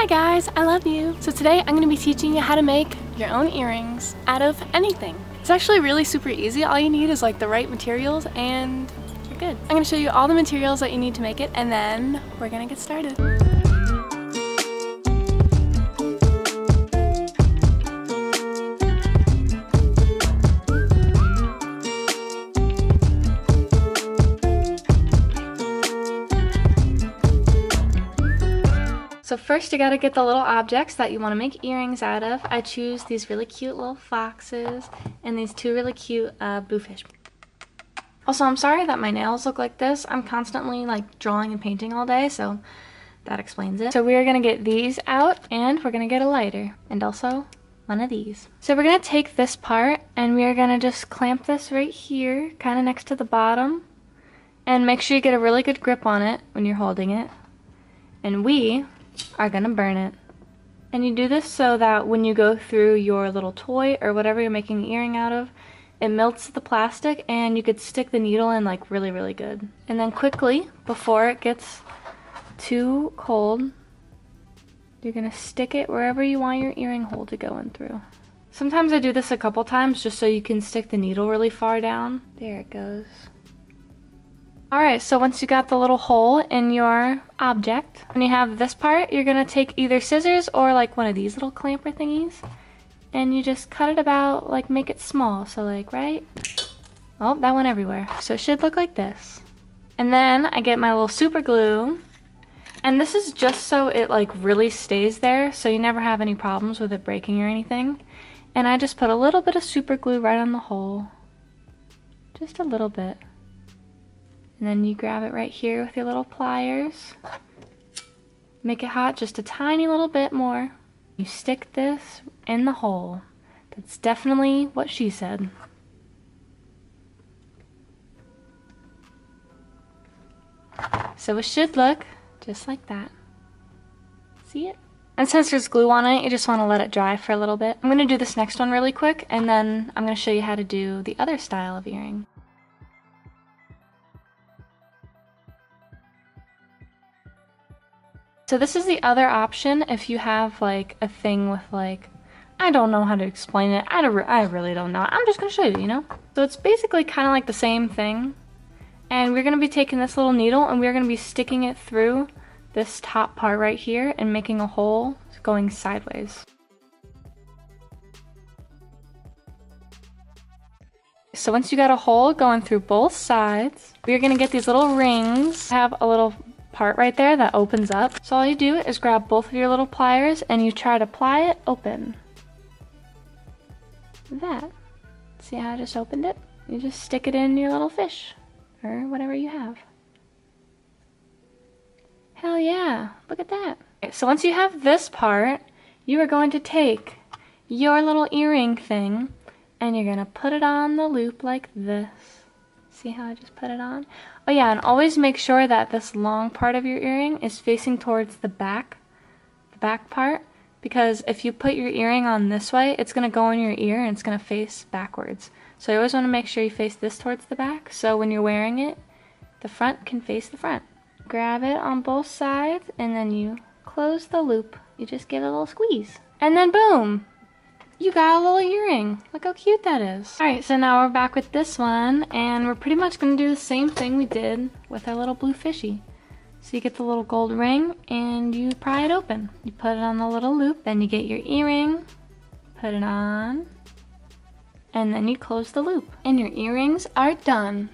Hi guys, I love you. So today I'm going to be teaching you how to make your own earrings out of anything. It's actually really super easy. All you need is like the right materials and you're good. I'm going to show you all the materials that you need to make it and then we're going to get started. So first you gotta get the little objects that you want to make earrings out of. I choose these really cute little foxes and these two really cute blue fish. Also, I'm sorry that my nails look like this. I'm constantly like drawing and painting all day, so that explains it. So we're gonna get these out and we're gonna get a lighter and also one of these. So we're gonna take this part and we are gonna just clamp this right here, kind of next to the bottom, and make sure you get a really good grip on it when you're holding it. And we are gonna burn it. And you do this so that when you go through your little toy or whatever you're making the earring out of, it melts the plastic and you could stick the needle in like really, really good. And then quickly, before it gets too cold, you're gonna stick it wherever you want your earring hole to go in through. Sometimes I do this a couple times just so you can stick the needle really far down. There it goes. Alright, so once you got the little hole in your object, when you have this part, you're going to take either scissors or like one of these little clamper thingies, and you just cut it about, like make it small, so like right, oh, that went everywhere. So it should look like this. And then I get my little super glue, and this is just so it like really stays there, so you never have any problems with it breaking or anything. And I just put a little bit of super glue right on the hole, just a little bit. And then you grab it right here with your little pliers. Make it hot just a tiny little bit more. You stick this in the hole. That's definitely what she said. So it should look just like that. See it? And since there's glue on it, you just want to let it dry for a little bit. I'm going to do this next one really quick, and then I'm going to show you how to do the other style of earring. So this is the other option if you have like a thing with like, I don't know how to explain it, I really don't know, I'm just going to show you, you know? So it's basically kind of like the same thing, and we're going to be taking this little needle and we're going to be sticking it through this top part right here and making a hole going sideways. So once you got a hole going through both sides, we're going to get these little rings, have a little part right there that opens up. So all you do is grab both of your little pliers and you try to ply it open. That. See how I just opened it? You just stick it in your little fish or whatever you have. Hell yeah, look at that. Okay, so once you have this part, you are going to take your little earring thing and you're gonna put it on the loop like this. See how I just put it on? Oh yeah, and always make sure that this long part of your earring is facing towards the back part, because if you put your earring on this way, it's going to go in your ear and it's going to face backwards. So you always want to make sure you face this towards the back, so when you're wearing it, the front can face the front. Grab it on both sides and then you close the loop. You just give it a little squeeze. And then boom! You got a little earring. Look how cute that is. Alright, so now we're back with this one, and we're pretty much going to do the same thing we did with our little blue fishy. So you get the little gold ring, and you pry it open. You put it on the little loop, then you get your earring, put it on, and then you close the loop. And your earrings are done.